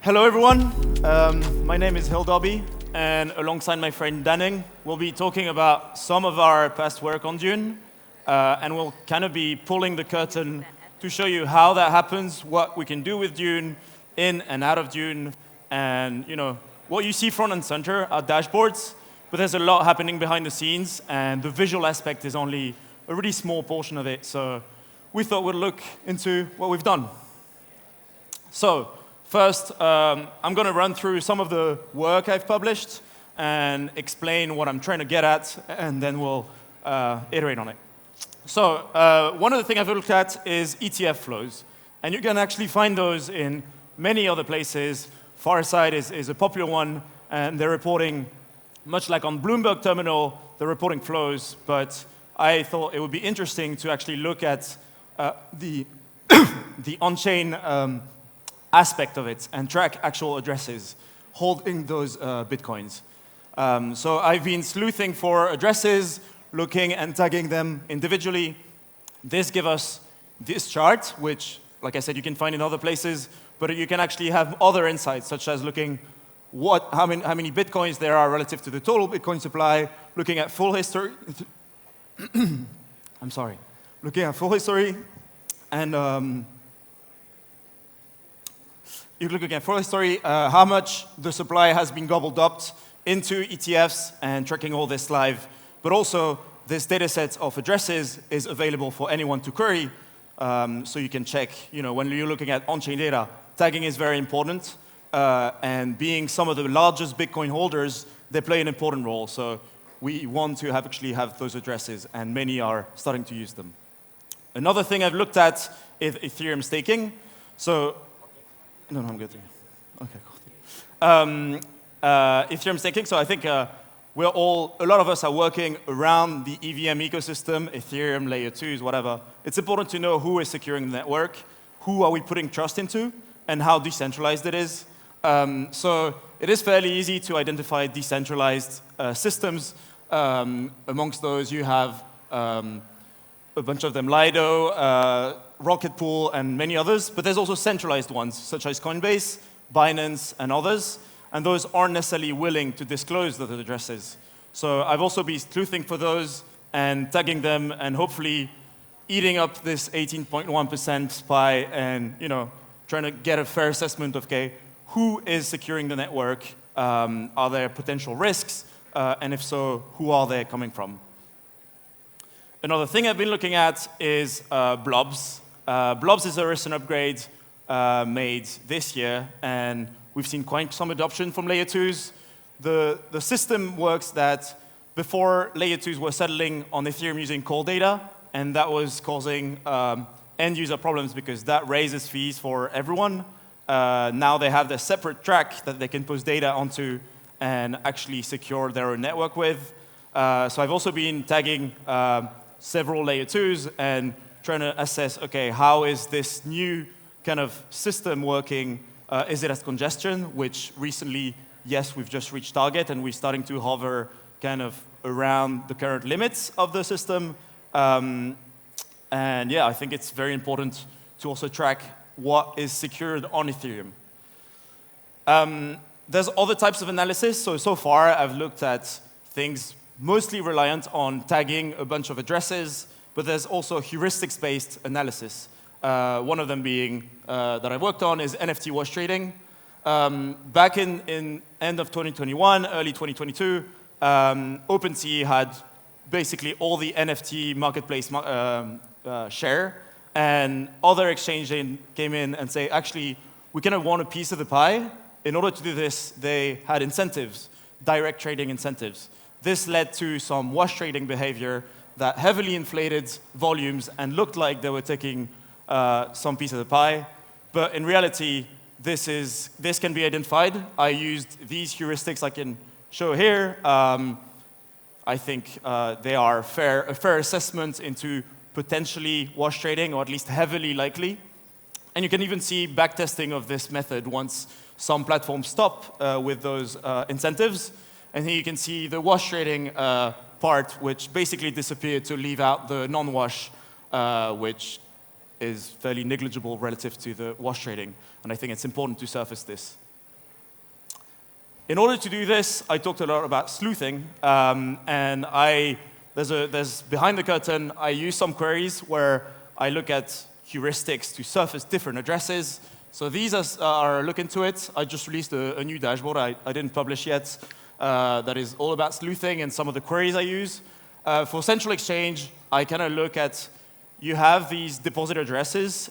Hello, everyone. My name is Hildobby, and alongside my friend Danning, we'll be talking about some of our past work on Dune, and we'll kind of be pulling the curtain to show you how that happens, what we can do with Dune, in and out of Dune, and what you see front and center are dashboards, but there's a lot happening behind the scenes, and the visual aspect is only a really small portion of it. So we thought we'd look into what we've done. So first, I'm going to run through some of the work I've published and explain what I'm trying to get at, and then we'll iterate on it. So one of the things I've looked at is ETF flows. And you can actually find those in many other places. Fireside is a popular one, and they're reporting, much like on Bloomberg Terminal, they're reporting flows. But I thought it would be interesting to actually look at the on-chain aspect of it and track actual addresses holding those bitcoins. So I've been sleuthing for addresses, looking and tagging them individually. This gives us this chart, which, like I said, you can find in other places, but you can actually have other insights, such as looking how many bitcoins there are relative to the total Bitcoin supply, looking at full history. I'm sorry. Looking at full history, and you're looking at full history, how much the supply has been gobbled up into ETFs, and tracking all this live. But also, this data set of addresses is available for anyone to query, so you can check, when you're looking at on-chain data, tagging is very important, and being some of the largest Bitcoin holders, they play an important role. So we want to actually have those addresses, and many are starting to use them. Another thing I've looked at is Ethereum staking. So, no, I'm good. Okay, cool. Ethereum staking, so I think a lot of us are working around the EVM ecosystem, Ethereum, layer 2s, whatever. It's important to know who is securing the network, who are we putting trust into, and how decentralized it is. So it is fairly easy to identify decentralized systems. Amongst those, you have a bunch of them, Lido, Rocket Pool, and many others. But there's also centralized ones, such as Coinbase, Binance, and others. And those aren't necessarily willing to disclose those addresses. So I've also been sleuthing for those and tagging them, and hopefully eating up this 18.1% pie, and trying to get a fair assessment of, okay, who is securing the network? Are there potential risks? And if so, who are they coming from? Another thing I've been looking at is blobs. Blobs is a recent upgrade made this year, and we've seen quite some adoption from layer 2s. The system works that before layer 2s were settling on Ethereum using call data, and that was causing end-user problems because that raises fees for everyone. Now they have their separate track that they can post data onto and actually secure their own network with. So I've also been tagging several layer 2s and trying to assess, okay, how is this new kind of system working? Is it as congestion, which recently, yes, we've just reached target, and we're starting to hover kind of around the current limits of the system. And yeah, I think it's very important to also track what is secured on Ethereum. There's other types of analysis. So far, I've looked at things mostly reliant on tagging a bunch of addresses, but there's also heuristics-based analysis. One of them being that I've worked on is NFT wash trading. Back in end of 2021, early 2022, OpenSea had basically all the NFT marketplace share, and other exchanges came in and say, actually, we kind of want a piece of the pie. In order to do this, they had incentives, direct trading incentives. This led to some wash trading behavior that heavily inflated volumes and looked like they were taking some piece of the pie. But in reality, this can be identified. I used these heuristics I can show here. I think they are a fair assessment into potentially wash trading, or at least heavily likely. And you can even see backtesting of this method once some platforms stop with those incentives. And here you can see the wash trading part, which basically disappeared to leave out the non-wash, which is fairly negligible relative to the wash trading. And I think it's important to surface this. In order to do this, I talked a lot about sleuthing, and there's behind the curtain, I use some queries where I look at heuristics to surface different addresses. So these are look into it. I just released a new dashboard I didn't publish yet that is all about sleuthing and some of the queries I use. For central exchange, I kind of look at, you have these deposit addresses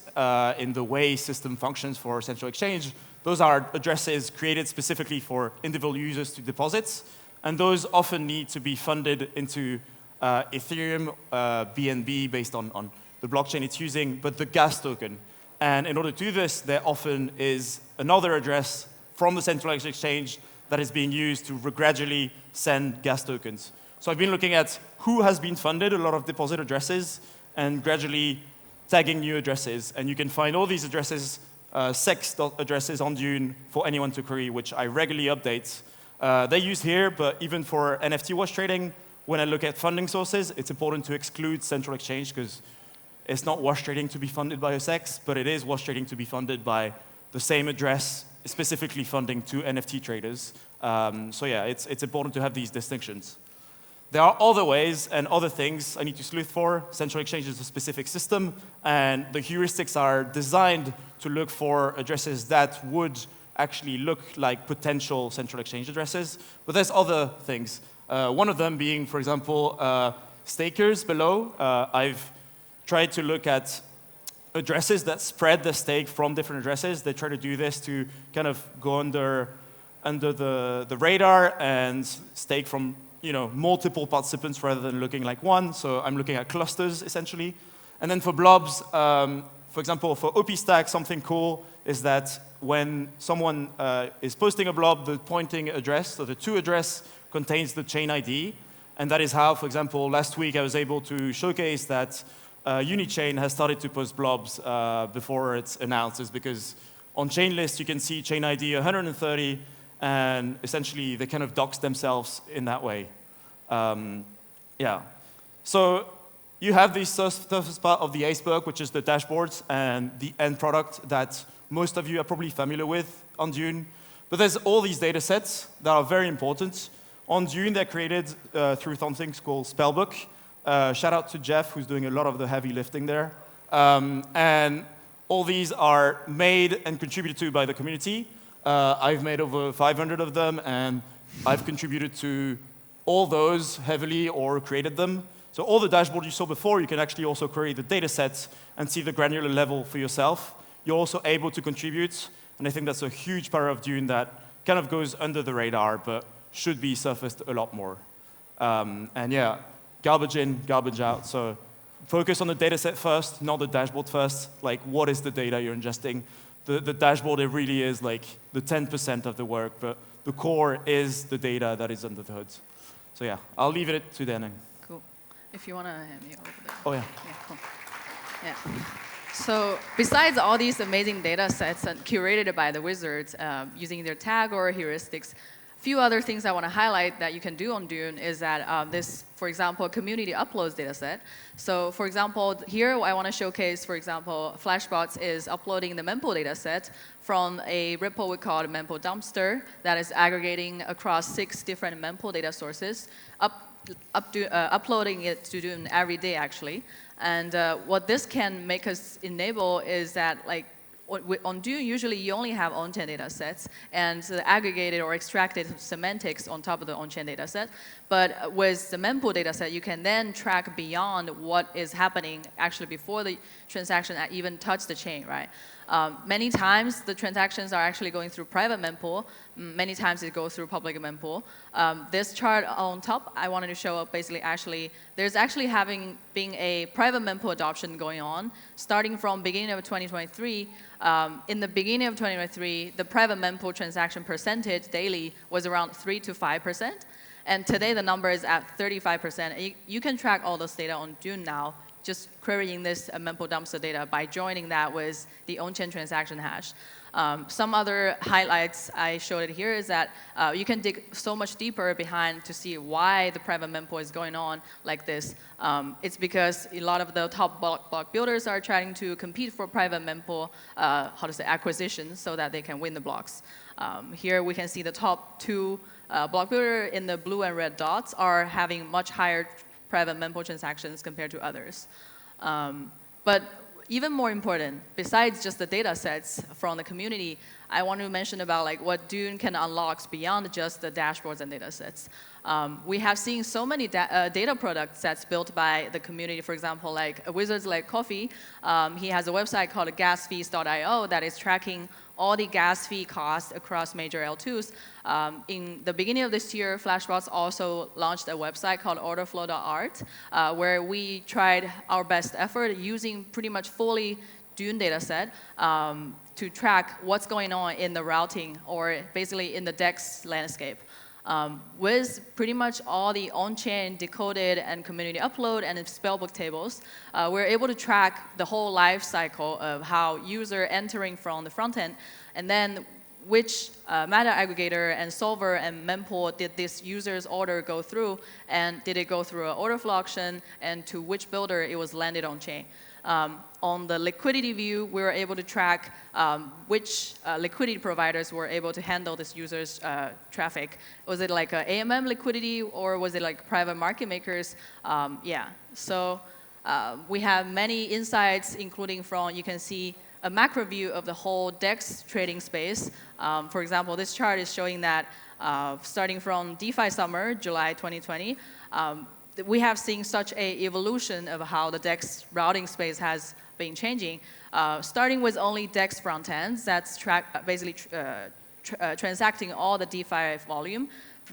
in the way system functions for central exchange. Those are addresses created specifically for individual users to deposit, and those often need to be funded into Ethereum BNB based on the blockchain it's using, but the gas token. And in order to do this, there often is another address from the centralized exchange that is being used to gradually send gas tokens. So I've been looking at who has been funded a lot of deposit addresses and gradually tagging new addresses. And you can find all these addresses, sex addresses on Dune for anyone to query, which I regularly update. They're used here, but even for NFT wash trading, when I look at funding sources, it's important to exclude central exchange because it's not wash trading to be funded by a sex, but it is wash trading to be funded by the same address, specifically funding to NFT traders. So yeah, it's important to have these distinctions. There are other ways and other things I need to sleuth for. Central exchange is a specific system, and the heuristics are designed to look for addresses that would actually look like potential central exchange addresses. But there's other things. One of them being, for example, stakers below. I've tried to look at addresses that spread the stake from different addresses. They try to do this to kind of go under the radar and stake from multiple participants rather than looking like one. So I'm looking at clusters, essentially. And then for blobs, for example, for OP-Stack, something cool is that when someone is posting a blob, the pointing address, so the to address, contains the chain ID. And that is how, for example, last week I was able to showcase that Unichain has started to post blobs before it's announced, is because on chain list you can see chain ID 130, and essentially they kind of dox themselves in that way. Yeah. So you have the surface part of the iceberg, which is the dashboards and the end product that most of you are probably familiar with on Dune. But there's all these data sets that are very important. On Dune, they're created through something called Spellbook. Shout out to Jeff, who's doing a lot of the heavy lifting there. And all these are made and contributed to by the community. I've made over 500 of them, and I've contributed to all those heavily or created them. So all the dashboards you saw before, you can actually also query the data sets and see the granular level for yourself. You're also able to contribute, and I think that's a huge power of Dune that kind of goes under the radar, but should be surfaced a lot more. And yeah, garbage in, garbage out. So focus on the data set first, not the dashboard first. Like, what is the data you're ingesting? The dashboard, it really is like the 10% of the work, but the core is the data that is under the hood. So yeah, I'll leave it to Danning. Cool. If you want to hand me over there. Oh, yeah. Yeah, cool. Yeah. So besides all these amazing data sets and curated by the wizards using their tag or heuristics, few other things I want to highlight that you can do on Dune is that this, for example, community uploads data set. So for example, here I want to showcase, for example, Flashbots is uploading the mempool data set from a repo we call mempool dumpster that is aggregating across 6 different mempool data sources, uploading it to Dune every day, actually. And what this can make us enable is that, like, on Dune, usually you only have on-chain data sets and the aggregated or extracted semantics on top of the on-chain data set. But with the mempool data set, you can then track beyond what is happening actually before the transaction even touched the chain, right? Many times the transactions are actually going through private mempool. Many times it goes through public mempool. This chart on top, I wanted to show up basically there's actually being a private mempool adoption going on starting from beginning of 2023. In the beginning of 2023, the private mempool transaction percentage daily was around 3 to 5%. And today the number is at 35%. You can track all this data on Dune now just querying this mempool dumpster data by joining that with the on-chain transaction hash. Some other highlights I showed it here is that you can dig so much deeper behind to see why the private mempool is going on like this. It's because a lot of the top block builders are trying to compete for private mempool, acquisition so that they can win the blocks. Here we can see the top 2 block builder in the blue and red dots are having much higher private mempool transactions compared to others. But even more important, besides just the data sets from the community, I want to mention about like what Dune can unlock beyond just the dashboards and data sets. We have seen so many data product sets built by the community. For example, like Wizards Like Coffee, he has a website called gasfees.io that is tracking all the gas fee costs across major L2s. In the beginning of this year, Flashbots also launched a website called orderflow.art, where we tried our best effort using pretty much fully Dune dataset to track what's going on in the routing or basically in the DEX landscape. With pretty much all the on-chain decoded and community upload and spellbook tables, we're able to track the whole life cycle of how user entering from the front end, and then which meta aggregator and solver and mempool did this user's order go through, and did it go through an order flow auction, and to which builder it was landed on chain. On the liquidity view, we were able to track which liquidity providers were able to handle this user's traffic. Was it like a AMM liquidity, or was it like private market makers? Yeah, so we have many insights, including from, you can see a macro view of the whole DEX trading space. For example, this chart is showing that starting from DeFi summer, July 2020, we have seen such an evolution of how the DEX routing space has been changing, starting with only DEX front ends that's basically transacting all the DeFi volume,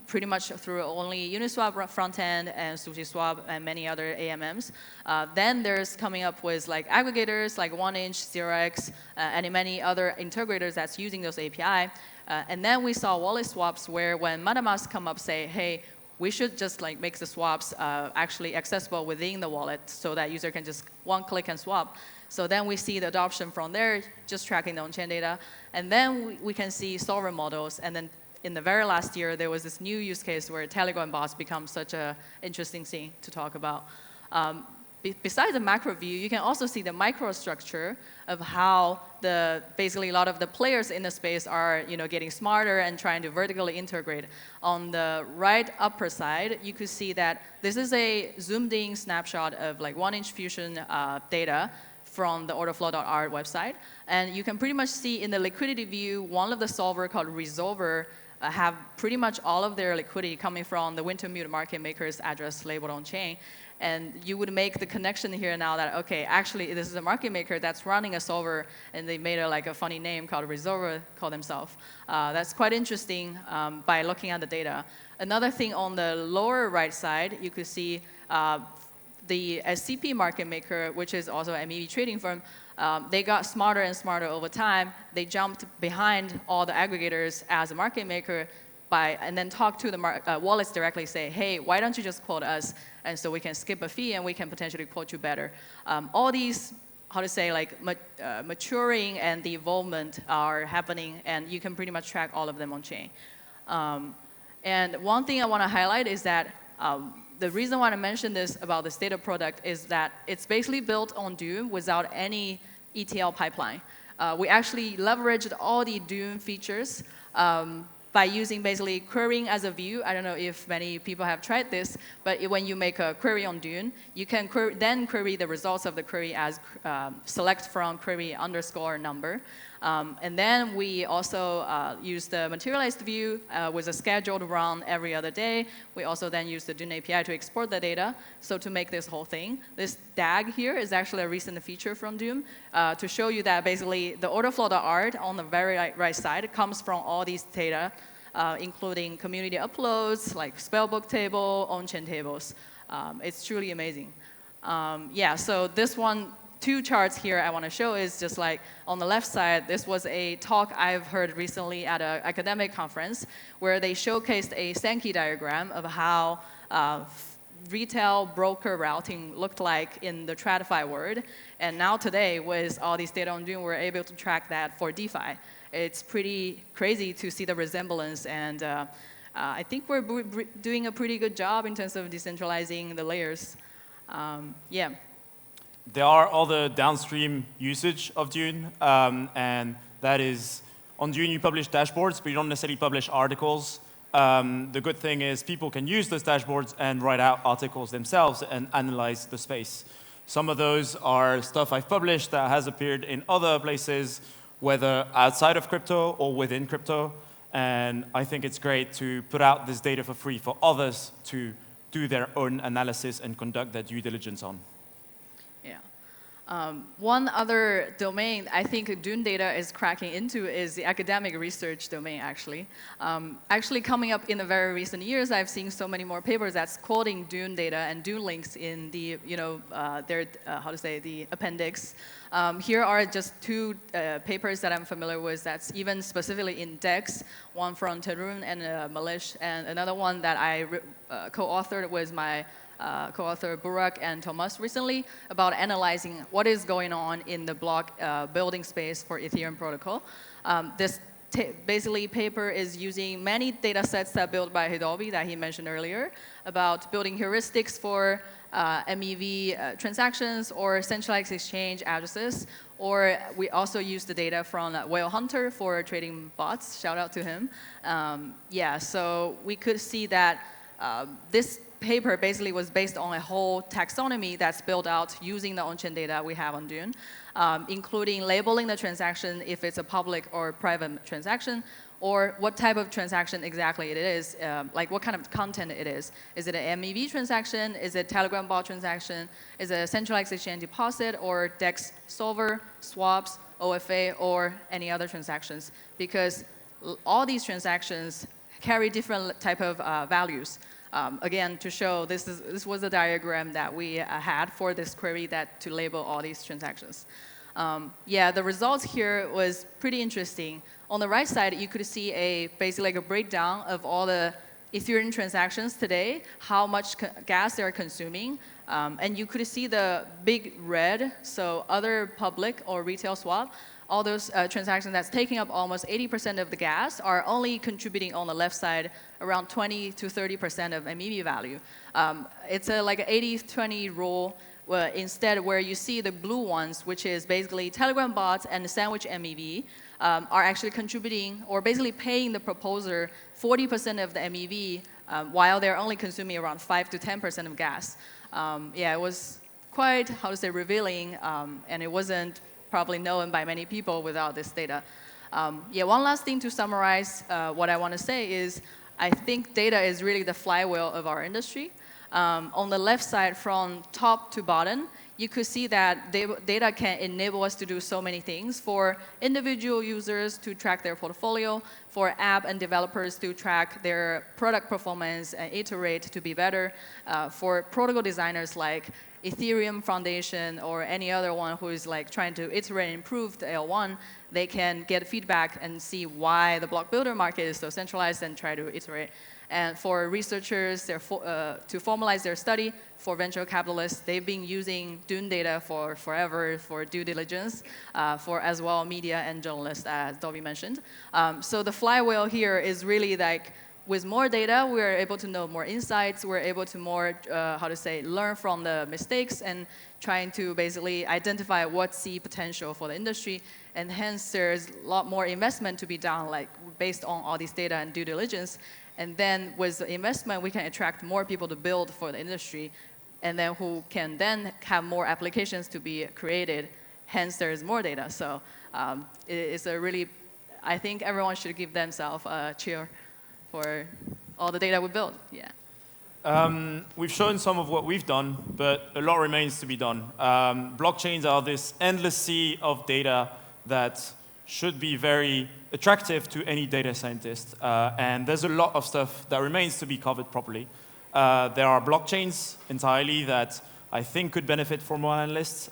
pretty much through only Uniswap front end and SushiSwap and many other AMMs. Then there's coming up with like aggregators like 1inch, 0x, and many other integrators that's using those API. And then we saw wallet swaps where when MetaMask come up say, hey, we should just like make the swaps actually accessible within the wallet so that user can just one click and swap. So then we see the adoption from there, just tracking the on-chain data. And then we can see solver models. And then in the very last year, there was this new use case where Telegram bots become such an interesting thing to talk about. Besides the macro view, you can also see the microstructure of how basically a lot of the players in the space are getting smarter and trying to vertically integrate. On the right upper side, you could see that this is a zoomed in snapshot of like 1inch fusion data from the orderflow.art website. And you can pretty much see in the liquidity view, one of the solver called Resolver have pretty much all of their liquidity coming from the Wintermute market maker's address labeled on chain. And you would make the connection here now that, okay, actually this is a market maker that's running a solver, and they made like a funny name called Resolver, call themselves. That's quite interesting by looking at the data. Another thing on the lower right side, you could see the SCP market maker, which is also an MEV trading firm. They got smarter and smarter over time. They jumped behind all the aggregators as a market maker and then talk to the wallets directly, say, hey, why don't you just quote us? And so we can skip a fee and we can potentially quote you better. All these, maturing and the evolvement are happening, and you can pretty much track all of them on chain. And one thing I want to highlight is that the reason why I mentioned this about this data product is that it's basically built on Dune without any ETL pipeline. We actually leveraged all the Dune features by using basically querying as a view. I don't know if many people have tried this, but when you make a query on Dune, you can then query the results of the query as select from query underscore number. And then we also use the materialized view with a scheduled run every other day. We also then use the Dune API to export the data. So to make this whole thing, this DAG here is actually a recent feature from Dune to show you that basically the orderflow.art on the very right side comes from all these data, including community uploads, like spellbook table, on-chain tables. It's truly amazing. Yeah, so this one, 2 charts here I want to show is just like on the left side, this was a talk I've heard recently at an academic conference where they showcased a Sankey diagram of how retail broker routing looked like in the TradFi world. And now today, with all these data on Dune, we're able to track that for DeFi. It's pretty crazy to see the resemblance, and I think we're doing a pretty good job in terms of decentralizing the layers. Yeah. There are other downstream usage of Dune, and that is, on Dune you publish dashboards, but you don't necessarily publish articles. The good thing is people can use those dashboards and write out articles themselves and analyze the space. Some of those are stuff I've published that has appeared in other places, whether outside of crypto or within crypto. And I think it's great to put out this data for free for others to do their own analysis and conduct their due diligence on. Yeah. One other domain I think Dune data is cracking into is the academic research domain, actually. Actually, coming up in the very recent years, I've seen so many more papers that's quoting Dune data and Dune links in the, their, the appendix. Here are just two papers that I'm familiar with that's even specifically in DEX, one from Tarun and Malish, and another one that I co-authored with my co-author Burak and Thomas recently about analyzing what is going on in the block building space for Ethereum protocol. This basically paper is using many data sets that are built by Hildobby that he mentioned earlier about building heuristics for MEV transactions or centralized exchange addresses. Or we also use the data from Whale Hunter for trading bots. Shout out to him. Yeah, so we could see that this paper basically was based on a whole taxonomy that's built out using the on-chain data we have on Dune, including labeling the transaction if it's a public or private transaction, or what type of transaction exactly it is, like what kind of content it is. Is it an MEV transaction? Is it a Telegram bot transaction? Is it a centralized exchange deposit or DEX solver, swaps, OFA, or any other transactions? Because all these transactions carry different type of values. Again, to show this was a diagram that we had for this query to label all these transactions. Yeah, the results here was pretty interesting. On the right side, you could see basically like a breakdown of all the Ethereum transactions today, how much gas they're consuming. And you could see the big red, so other public or retail swap. All those transactions that's taking up almost 80% of the gas are only contributing on the left side around 20 to 30% of MEV value. It's like an 80-20 rule instead where you see the blue ones, which is basically Telegram bots and the sandwich MEV, are actually contributing or basically paying the proposer 40% of the MEV while they're only consuming around 5 to 10% of gas. Yeah, it was quite, revealing, and it wasn't probably known by many people without this data. Yeah, one last thing to summarize what I want to say is I think data is really the flywheel of our industry. On the left side from top to bottom, you could see that data can enable us to do so many things for individual users to track their portfolio, for app and developers to track their product performance and iterate to be better, for protocol designers like Ethereum Foundation or any other one who is like trying to iterate and improve the L1, they can get feedback and see why the block builder market is so centralized and try to iterate. And for researchers to formalize their study, for venture capitalists, they've been using Dune data for forever for due diligence, for as well media and journalists, as Dobby mentioned. So the flywheel here is really like, with more data, we're able to know more insights. We're able to more, learn from the mistakes and trying to basically identify what's the potential for the industry. And hence, there's a lot more investment to be done, like based on all these data and due diligence. And then with the investment, we can attract more people to build for the industry, and then who can then have more applications to be created. Hence, there's more data. So it's a really, I think everyone should give themselves a cheer for all the data we built. Yeah. We've shown some of what we've done, but a lot remains to be done. Blockchains are this endless sea of data that should be very attractive to any data scientist. And there's a lot of stuff that remains to be covered properly. There are blockchains entirely that I think could benefit from more analysts.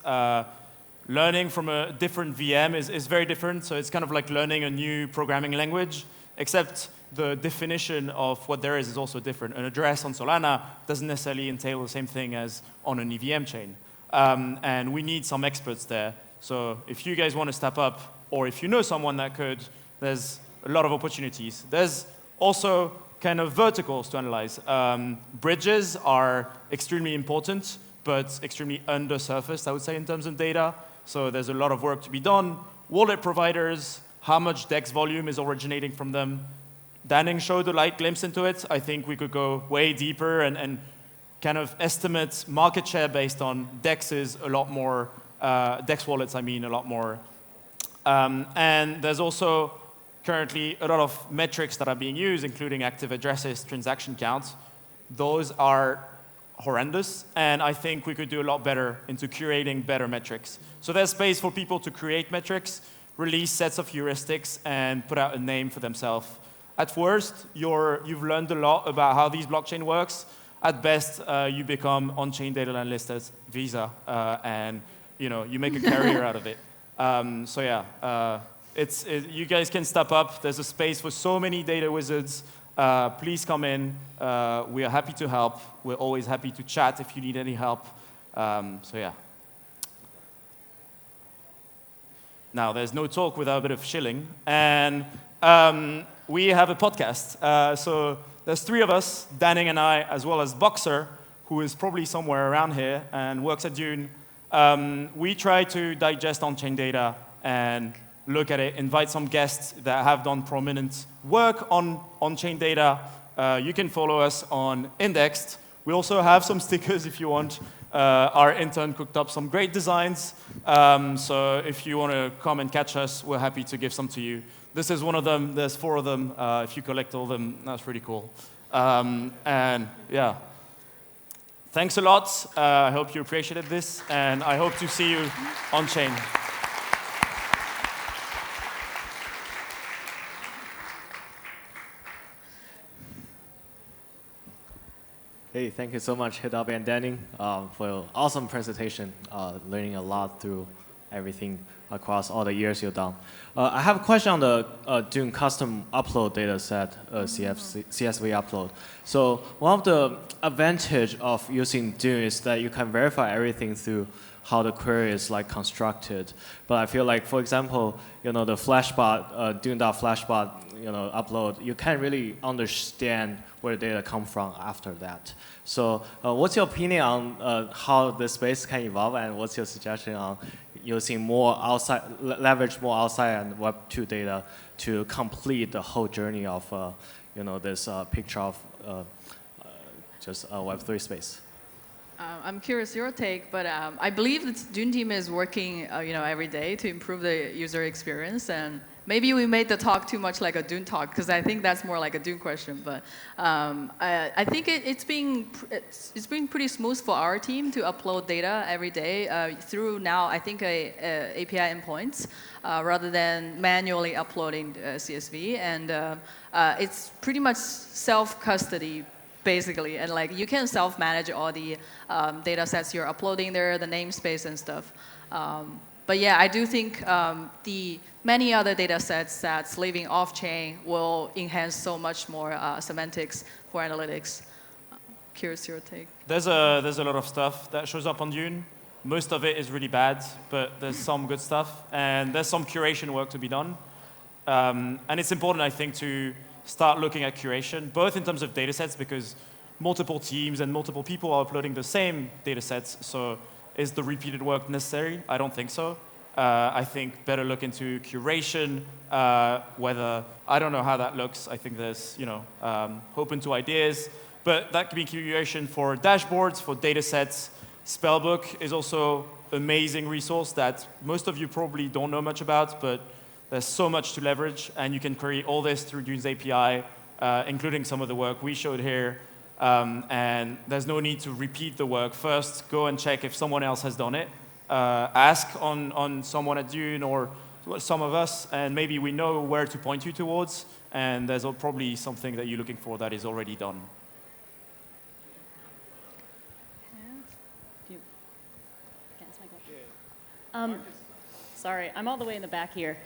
Learning from a different VM is very different. So it's kind of like learning a new programming language, except the definition of what there is also different. An address on Solana doesn't necessarily entail the same thing as on an EVM chain. And we need some experts there. So if you guys want to step up, or if you know someone that could, there's a lot of opportunities. There's also kind of verticals to analyze. Bridges are extremely important, but extremely undersurfaced, I would say, in terms of data. So there's a lot of work to be done. Wallet providers, how much DEX volume is originating from them. Danning showed a light glimpse into it. I think we could go way deeper and kind of estimate market share based on DEXs a lot more, DEX wallets, I mean, a lot more. And there's also currently a lot of metrics that are being used, including active addresses, transaction counts. Those are horrendous, and I think we could do a lot better into curating better metrics. So there's space for people to create metrics, release sets of heuristics, and put out a name for themselves. At worst, you've learned a lot about how these blockchain works. At best, you become on-chain data analyst at Visa, and you make a career out of it. So yeah, you guys can step up. There's a space for so many data wizards. Please come in. We are happy to help. We're always happy to chat if you need any help. So yeah. Now, there's no talk without a bit of shilling. And we have a podcast. So there's 3 of us, Danning and I, as well as Boxer, who is probably somewhere around here and works at Dune. We try to digest on-chain data and look at it, invite some guests that have done prominent work on on-chain data. You can follow us on Indexed. We also have some stickers if you want. Our intern cooked up some great designs. So if you want to come and catch us, we're happy to give some to you. This is one of them. There's 4 of them. If you collect all of them, that's pretty cool. And yeah. Thanks a lot. I hope you appreciated this. And I hope to see you on-chain. Hey, thank you so much, Hildobby and Danning, for an awesome presentation, learning a lot through everything across all the years you've done. I have a question on the Dune custom upload data set, CSV upload. So one of the advantage of using Dune is that you can verify everything through how the query is constructed. But I feel like, for example, the Flashbot, Dune.Flashbot, upload, you can't really understand where the data come from after that. So what's your opinion on how the space can evolve, and what's your suggestion on using more outside, leverage more outside and Web 2 data to complete the whole journey of this picture of just a Web 3 space? I'm curious your take, but I believe the Dune team is working every day to improve the user experience, and maybe we made the talk too much like a Dune talk, because I think that's more like a Dune question. But I think it's been pretty smooth for our team to upload data every day through now, I think, API endpoints rather than manually uploading CSV. And it's pretty much self-custody, basically. And you can self-manage all the data sets you're uploading there, the namespace and stuff. But yeah, I do think the many other data sets that's living off-chain will enhance so much more semantics for analytics. Curious your take. There's a lot of stuff that shows up on Dune. Most of it is really bad, but there's some good stuff. And there's some curation work to be done. And it's important, I think, to start looking at curation, both in terms of data sets, because multiple teams and multiple people are uploading the same data sets. So is the repeated work necessary? I don't think so. I think better look into curation, whether, I don't know how that looks. I think there's, open to ideas. But that can be curation for dashboards, for data sets. Spellbook is also an amazing resource that most of you probably don't know much about, but there's so much to leverage, and you can query all this through Dune's API, including some of the work we showed here. And there's no need to repeat the work. First, go and check if someone else has done it. Ask on someone at Dune or some of us, and maybe we know where to point you towards, and there's probably something that you're looking for that is already done. Sorry, I'm all the way in the back here.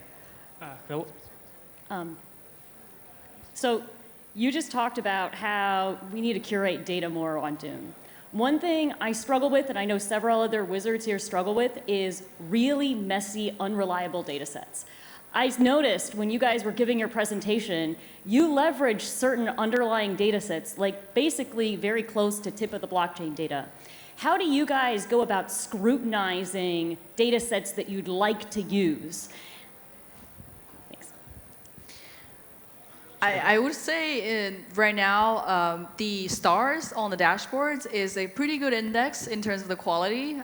So you just talked about how we need to curate data more on Dune. One thing I struggle with, and I know several other wizards here struggle with, is really messy, unreliable data sets. I noticed when you guys were giving your presentation, you leveraged certain underlying data sets, like basically very close to tip of the blockchain data. How do you guys go about scrutinizing data sets that you'd like to use? I would say right now, the stars on the dashboards is a pretty good index in terms of the quality.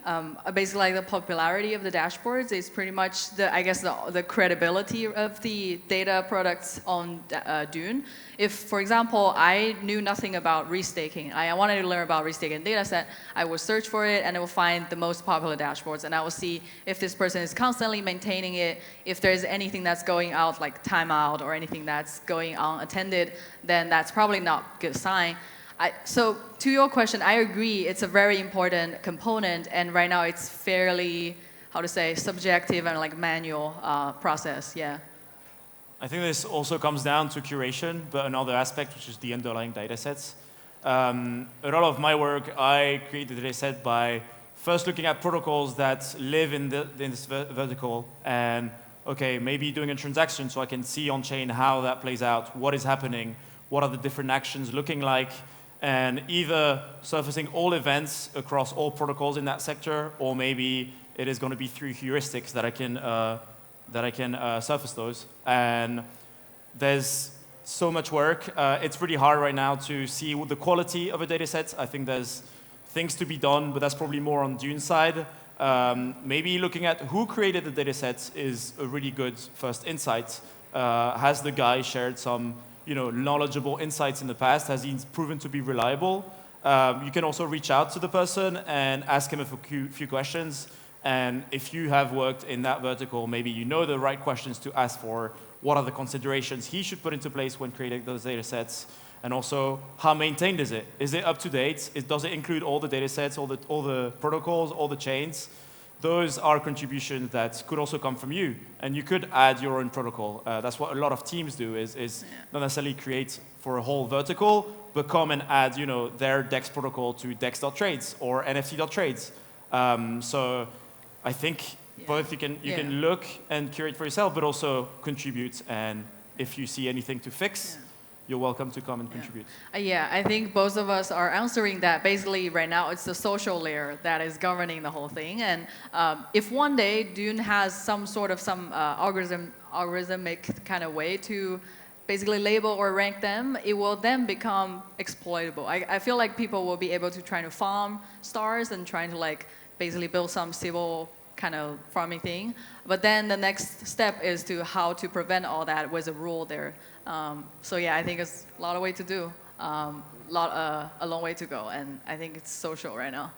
Basically, like the popularity of the dashboards is pretty much the credibility of the data products on Dune. If, for example, I knew nothing about restaking, I wanted to learn about restaking data set, I will search for it and I will find the most popular dashboards and I will see if this person is constantly maintaining it, if there's anything that's going out like timeout or anything that's going unattended, then that's probably not a good sign. So to your question, I agree it's a very important component and right now it's fairly, how to say, subjective and like manual process, yeah. I think this also comes down to curation, but another aspect, which is the underlying data sets. A lot of my work, I create the data set by first looking at protocols that live in this vertical and, okay, maybe doing a transaction so I can see on-chain how that plays out, what is happening, what are the different actions looking like, and either surfacing all events across all protocols in that sector, or maybe it is going to be through heuristics that I can surface those. And there's so much work. It's really hard right now to see the quality of a data set. I think there's things to be done, but that's probably more on Dune's side. Maybe looking at who created the data sets is a really good first insight. Has the guy shared some knowledgeable insights in the past? Has he proven to be reliable? You can also reach out to the person and ask him a few questions. And if you have worked in that vertical, maybe you know the right questions to ask for. What are the considerations he should put into place when creating those data sets? And also, how maintained is it? Is it up to date? Does it include all the data sets, all the protocols, all the chains? Those are contributions that could also come from you. And you could add your own protocol. That's what a lot of teams do, is not necessarily create for a whole vertical, but come and add their DEX protocol to dex.trades or nft.trades. So I think both you can look and curate for yourself, but also contribute. And if you see anything to fix, you're welcome to come and contribute. Yeah, I think both of us are answering that. Basically, right now, it's the social layer that is governing the whole thing. And if one day Dune has some sort of algorithmic kind of way to basically label or rank them, it will then become exploitable. I feel like people will be able to try to farm stars and trying to like basically build some civil kind of farming thing. But then the next step is to how to prevent all that with a rule there. So yeah, I think it's a lot of way to do, a long way to go, and I think it's social right now.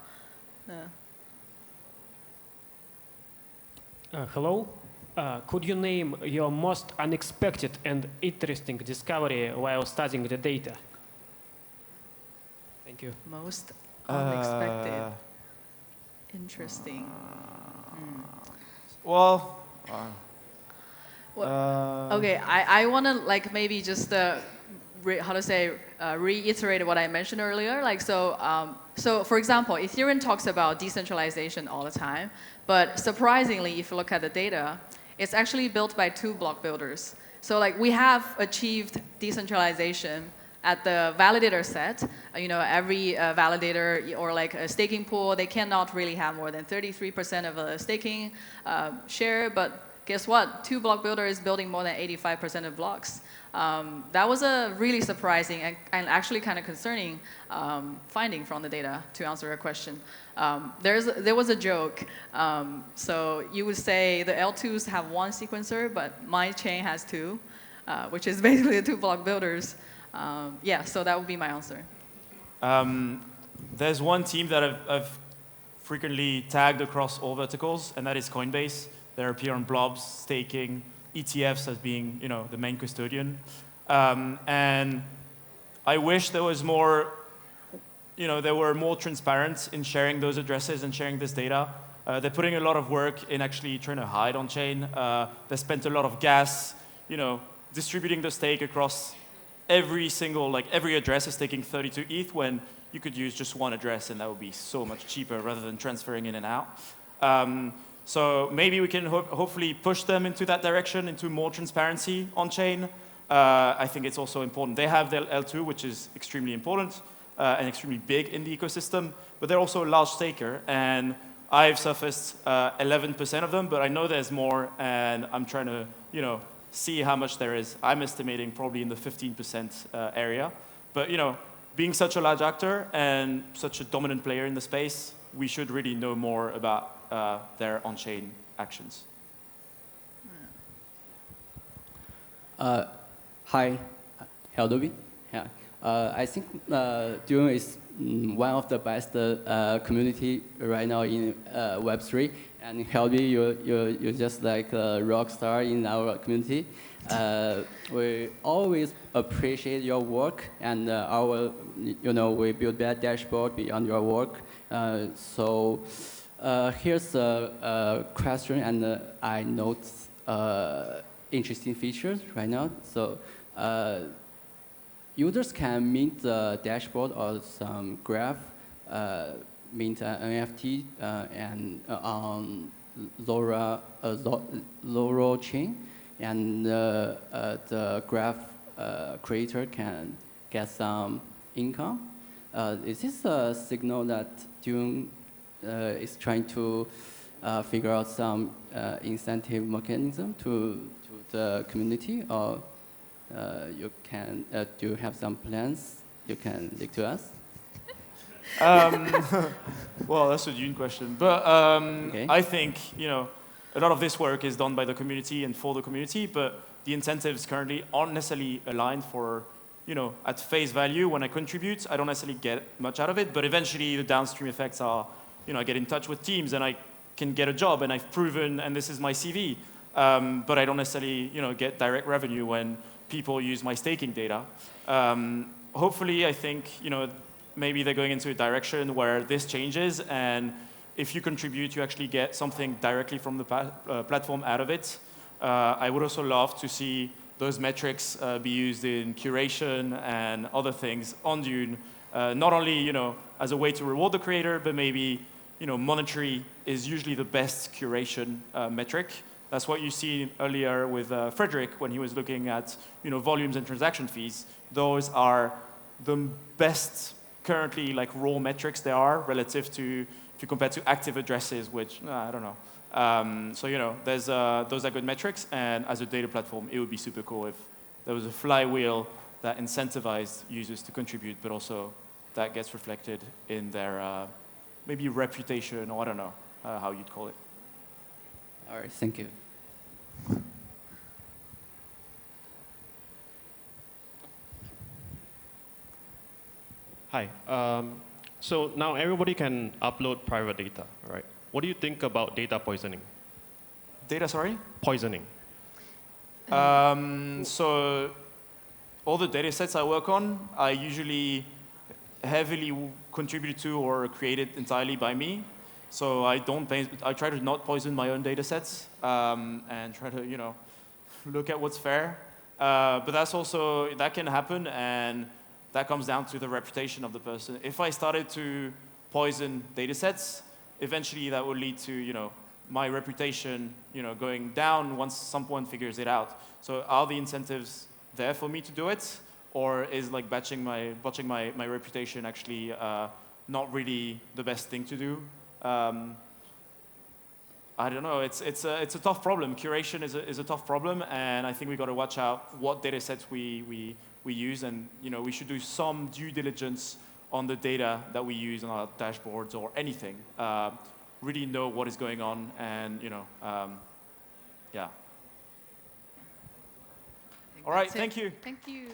Hello. Could you name your most unexpected and interesting discovery while studying the data? Thank you. Most unexpected. Interesting. Well, okay, I want to like maybe just reiterate what I mentioned earlier. Like so for example, Ethereum talks about decentralization all the time, but surprisingly, if you look at the data, it's actually built by 2 block builders. So like we have achieved decentralization at the validator set. Every validator or like a staking pool, they cannot really have more than 33% of a staking share, but guess what? 2 block builder is building more than 85% of blocks. That was a really surprising and actually kind of concerning finding from the data, to answer your question. There was a joke. So you would say the L2s have 1 sequencer, but my chain has 2, which is basically the 2 block builders. Yeah, so that would be my answer. There's one team that I've frequently tagged across all verticals, and that is Coinbase. They appear on blobs, staking, ETFs as being the main custodian. And I wish there was more, they were more transparent in sharing those addresses and sharing this data. They're putting a lot of work in actually trying to hide on chain. They spent a lot of gas, distributing the stake across every address is taking 32 ETH when you could use just one address and that would be so much cheaper rather than transferring in and out. So maybe we can hopefully push them into that direction, into more transparency on chain. I think it's also important. They have their L2, which is extremely important and extremely big in the ecosystem, but they're also a large staker. And I've surfaced 11% of them, but I know there's more, and I'm trying to, see how much there is. I'm estimating probably in the 15% area. But, being such a large actor and such a dominant player in the space, we should really know more about their on-chain actions. Hi, Hildobby. Yeah. I think Dune is one of the best community right now in Web3. And Hildobby, you're just like a rock star in our community. We always appreciate your work, and we build that dashboard beyond your work. So here's a question, and I note interesting features right now. So users can mint the dashboard or some graph, mint an NFT and on Zoro chain, and the graph creator can get some income. Is this a signal that Dune is trying to figure out some incentive mechanism to the community, or do you have some plans you can leak to us? Well, that's a Dune question. But Okay. I think, a lot of this work is done by the community and for the community, but the incentives currently aren't necessarily aligned for, at face value. When I contribute, I don't necessarily get much out of it, but eventually the downstream effects are, I get in touch with teams and I can get a job and I've proven, and this is my CV, but I don't necessarily, get direct revenue when people use my staking data. Hopefully, I think, maybe they're going into a direction where this changes, and if you contribute, you actually get something directly from the platform out of it. I would also love to see those metrics be used in curation and other things on Dune, not only as a way to reward the creator, but maybe monetary is usually the best curation metric. That's what you see earlier with Frederick when he was looking at volumes and transaction fees. Those are the best currently raw metrics there are relative to, if you compare to active addresses, which I don't know. So those are good metrics, and as a data platform, it would be super cool if there was a flywheel that incentivized users to contribute, but also that gets reflected in their maybe reputation, or I don't know how you'd call it. All right, thank you. Hi. So now everybody can upload private data, right? What do you think about data poisoning? Data, sorry? Poisoning. So all the data sets I work on, I usually heavily contributed to or created entirely by me. So I try to not poison my own data sets and try to, look at what's fair. But that can happen, and that comes down to the reputation of the person. If I started to poison data sets, eventually that would lead to, my reputation, going down once someone figures it out. So are the incentives there for me to do it? Or is botching my reputation actually not really the best thing to do? I don't know. It's a tough problem. Curation is a tough problem, and I think we got to watch out what data sets we use, and we should do some due diligence on the data that we use on our dashboards or anything. Really know what is going on, and yeah. All right. Thank you. Thank you.